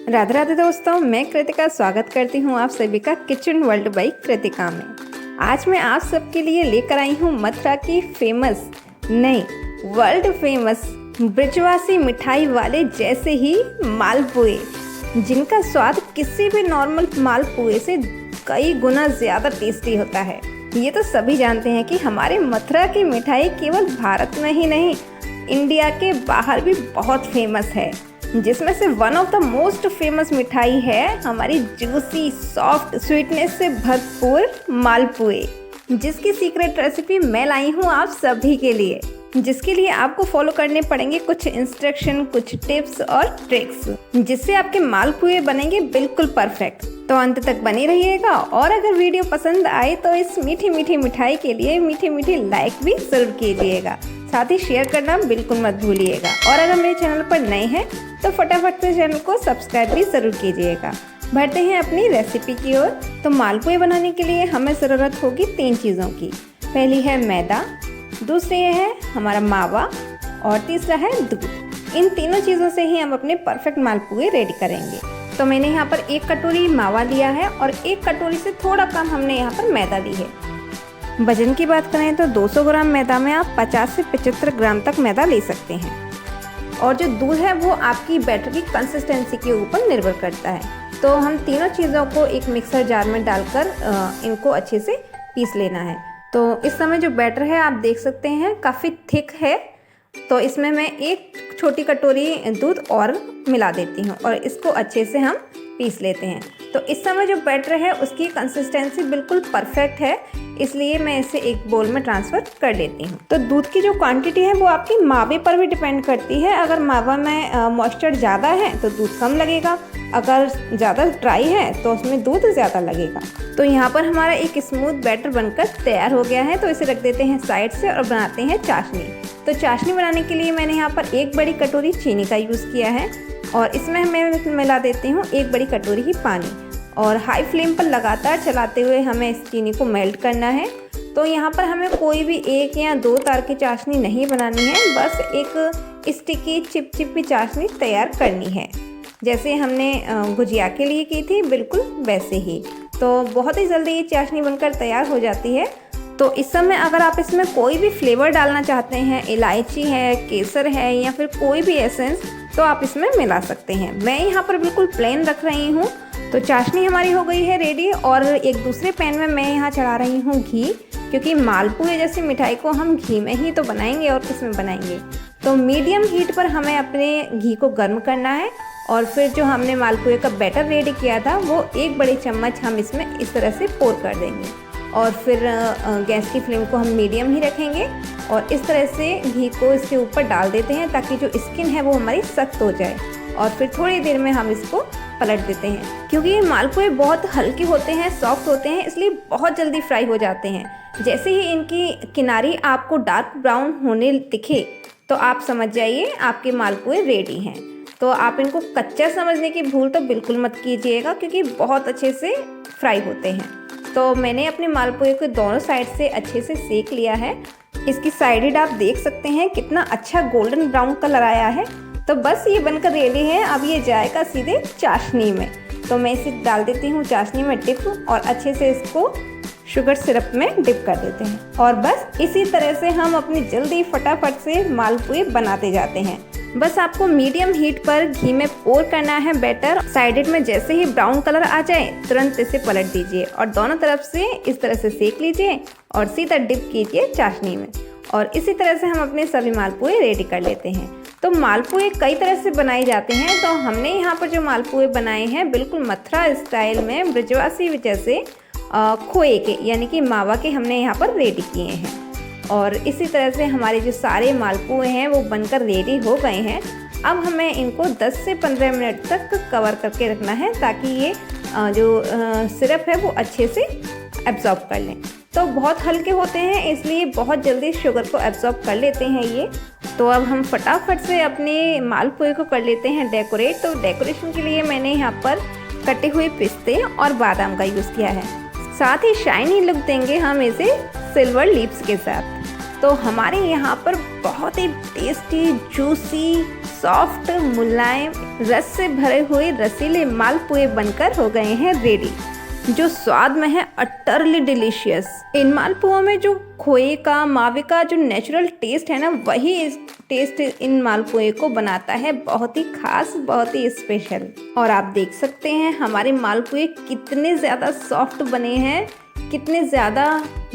राधे राधे दोस्तों, मैं कृतिका स्वागत करती हूँ आप सभी का किचन वर्ल्ड बाई कृतिका में। आज मैं आप सबके लिए लेकर आई हूँ मथुरा की फेमस नहीं वर्ल्ड फेमस ब्रिजवासी मिठाई वाले जैसे ही मालपुए, जिनका स्वाद किसी भी नॉर्मल मालपुए से कई गुना ज़्यादा टेस्टी होता है। ये तो सभी जानते हैं कि हमारे मथुरा की मिठाई केवल भारत में ही नहीं, इंडिया के बाहर भी बहुत फेमस है, जिसमें से one of the most famous मिठाई है हमारी जूसी सॉफ्ट स्वीटनेस से भरपूर मालपुए, जिसकी सीक्रेट रेसिपी मैं लाई हूँ आप सभी के लिए, जिसके लिए आपको फॉलो करने पड़ेंगे कुछ इंस्ट्रक्शन, कुछ टिप्स और ट्रिक्स, जिससे आपके मालपुए बनेंगे बिल्कुल परफेक्ट। तो अंत तक बने रहिएगा और अगर वीडियो पसंद आए तो इस मीठी मीठी मिठाई के लिए मीठी मीठी लाइक भी जरूर कीजिएगा, साथ ही शेयर करना बिल्कुल मत भूलिएगा। और अगर मेरे चैनल पर नए हैं तो फटाफट से चैनल को सब्सक्राइब भी ज़रूर कीजिएगा। बढ़ते हैं अपनी रेसिपी की ओर। तो मालपुए बनाने के लिए हमें ज़रूरत होगी 3 चीज़ों की। पहली है मैदा, दूसरी है हमारा मावा और तीसरा है दूध। इन तीनों चीज़ों से ही हम अपने परफेक्ट मालपुए रेडी करेंगे। तो मैंने यहाँ पर 1 कटोरी मावा लिया है और 1 कटोरी से थोड़ा कम हमने यहाँ पर मैदा ली है। वजन की बात करें तो 200 ग्राम मैदा में आप 50 से 75 ग्राम तक मैदा ले सकते हैं। और जो दूध है वो आपकी बैटर की कंसिस्टेंसी के ऊपर निर्भर करता है। तो हम तीनों चीज़ों को एक मिक्सर जार में डालकर इनको अच्छे से पीस लेना है। तो इस समय जो बैटर है आप देख सकते हैं काफ़ी थिक है, तो इसमें मैं 1 छोटी कटोरी दूध और मिला देती हूँ और इसको अच्छे से हम पीस लेते हैं। तो इस समय जो बैटर है उसकी कंसिस्टेंसी बिल्कुल परफेक्ट है, इसलिए मैं इसे एक बोल में ट्रांसफ़र कर लेती हूँ। तो दूध की जो क्वांटिटी है वो आपकी मावे पर भी डिपेंड करती है। अगर मावा में मॉइस्चर ज़्यादा है तो दूध कम लगेगा, अगर ज़्यादा ड्राई है तो उसमें दूध ज़्यादा लगेगा। तो यहाँ पर हमारा एक स्मूथ बैटर बनकर तैयार हो गया है, तो इसे रख देते हैं साइड से और बनाते हैं चाशनी। तो चाशनी बनाने के लिए मैंने यहाँ पर 1 बड़ी कटोरी चीनी का यूज़ किया है और इसमें मैं मिला देती हूँ 1 बड़ी कटोरी ही पानी। और हाई फ्लेम पर लगातार चलाते हुए हमें इस चीनी को मेल्ट करना है। तो यहाँ पर हमें कोई भी 1 या 2 तार की चाशनी नहीं बनानी है, बस एक स्टिकी चिपचिपी चाशनी तैयार करनी है, जैसे हमने गुजिया के लिए की थी बिल्कुल वैसे ही। तो बहुत ही जल्दी ये चाशनी बनकर तैयार हो जाती है। तो इस समय अगर आप इसमें कोई भी फ्लेवर डालना चाहते हैं, इलायची है, केसर है या फिर कोई भी एसेंस, तो आप इसमें मिला सकते हैं। मैं यहाँ पर बिल्कुल प्लेन रख रही हूँ। तो चाशनी हमारी हो गई है रेडी और एक दूसरे पैन में मैं यहाँ चढ़ा रही हूँ घी, क्योंकि मालपुए जैसी मिठाई को हम घी में ही तो बनाएंगे और किस में बनाएंगे। तो मीडियम हीट पर हमें अपने घी को गर्म करना है और फिर जो हमने मालपुए का बैटर रेडी किया था वो 1 बड़ी चम्मच हम इसमें इस तरह से पोर कर देंगे और फिर गैस की फ्लेम को हम मीडियम ही रखेंगे और इस तरह से घी को इसके ऊपर डाल देते हैं ताकि जो स्किन है वो हमारी सख्त हो जाए। और फिर थोड़ी देर में हम इसको पलट देते हैं, क्योंकि ये मालपुए बहुत हल्के होते हैं, सॉफ्ट होते हैं, इसलिए बहुत जल्दी फ्राई हो जाते हैं। जैसे ही इनकी किनारी आपको डार्क ब्राउन होने दिखे तो आप समझ जाइए आपके मालपुए रेडी हैं। तो आप इनको कच्चा समझने की भूल तो बिल्कुल मत कीजिएगा, क्योंकि बहुत अच्छे से फ्राई होते हैं। तो मैंने अपने मालपुए को दोनों साइड से अच्छे से सेक लिया है। इसकी साइड आप देख सकते हैं कितना अच्छा गोल्डन ब्राउन कलर आया है। तो बस ये बनकर रेडी है। अब ये जाएगा सीधे चाशनी में। तो मैं इसे डाल देती हूँ चाशनी में डिप और अच्छे से इसको शुगर सिरप में डिप कर देते हैं। और बस इसी तरह से हम अपनी जल्दी फटाफट से मालपुए बनाते जाते हैं। बस आपको मीडियम हीट पर घी में पोर करना है बैटर। साइडेड में जैसे ही ब्राउन कलर आ जाए तुरंत इसे पलट दीजिए और दोनों तरफ से इस तरह से सेक लीजिए और सीधा डिप कीजिए चाशनी में। और इसी तरह से हम अपने सभी मालपुए रेडी कर लेते हैं। तो मालपुए कई तरह से बनाए जाते हैं, तो हमने यहाँ पर जो मालपुए बनाए हैं बिल्कुल मथुरा स्टाइल में ब्रिजवासी जैसे खोए के यानी कि मावा के हमने यहाँ पर रेडी किए हैं। और इसी तरह से हमारे जो सारे मालपुए हैं वो बनकर रेडी हो गए हैं। अब हमें इनको 10 से 15 मिनट तक कवर करके रखना है ताकि ये जो सिरप है वो अच्छे से एब्जॉर्ब कर लें। तो बहुत हल्के होते हैं इसलिए बहुत जल्दी शुगर को एब्जॉर्ब कर लेते हैं ये। तो अब हम फटाफट से अपने मालपुए को कर लेते हैं डेकोरेट। तो डेकोरेशन के लिए मैंने यहाँ पर कटे हुए पिस्ते और बादाम का यूज़ किया है। साथ ही शाइनी लुक देंगे हम इसे सिल्वर लीव्स के साथ। तो हमारे यहाँ पर बहुत ही टेस्टी, जूसी, सॉफ्ट, मुलायम, रस से भरे हुए रसीले मालपुए बनकर हो गए हैं रेडी, जो स्वाद में है अटरली डिलीशियस। इन मालपुओं में जो खोए का, मावे का जो नेचुरल टेस्ट है ना, वही इस टेस्ट इन मालपुए को बनाता है बहुत ही खास, बहुत ही स्पेशल। और आप देख सकते हैं हमारे मालपुए कितने ज़्यादा सॉफ्ट बने हैं, कितने ज़्यादा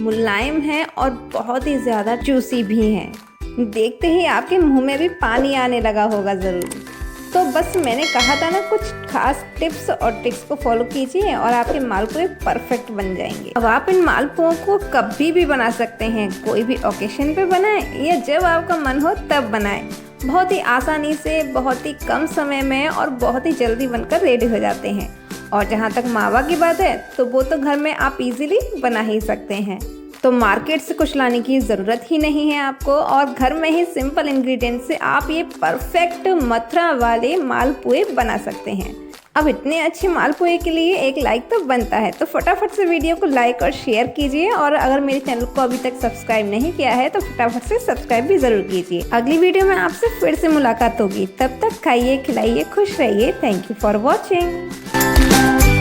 मुलायम हैं और बहुत ही ज़्यादा जूसी भी हैं। देखते ही आपके मुंह में भी पानी आने लगा होगा ज़रूर। तो बस मैंने कहा था ना, कुछ खास टिप्स और ट्रिक्स को फॉलो कीजिए और आपके मालपुए परफेक्ट बन जाएंगे। अब आप इन मालपुओं को कभी भी बना सकते हैं, कोई भी ओकेशन पे बनाएं या जब आपका मन हो तब बनाएं। बहुत ही आसानी से, बहुत ही कम समय में और बहुत ही जल्दी बनकर रेडी हो जाते हैं। और जहाँ तक मावा की बात है तो वो तो घर में आप इजीली बना ही सकते हैं, तो मार्केट से कुछ लाने की ज़रूरत ही नहीं है आपको, और घर में ही सिंपल इंग्रेडिएंट से आप ये परफेक्ट मथुरा वाले मालपुए बना सकते हैं। अब इतने अच्छे मालपुए के लिए एक लाइक तो बनता है, तो फटाफट से वीडियो को लाइक और शेयर कीजिए। और अगर मेरे चैनल को अभी तक सब्सक्राइब नहीं किया है तो फटाफट से सब्सक्राइब भी ज़रूर कीजिए। अगली वीडियो में आपसे फिर से मुलाकात होगी, तब तक खाइए, खिलाइए, खुश रहिए। Thank you for watching.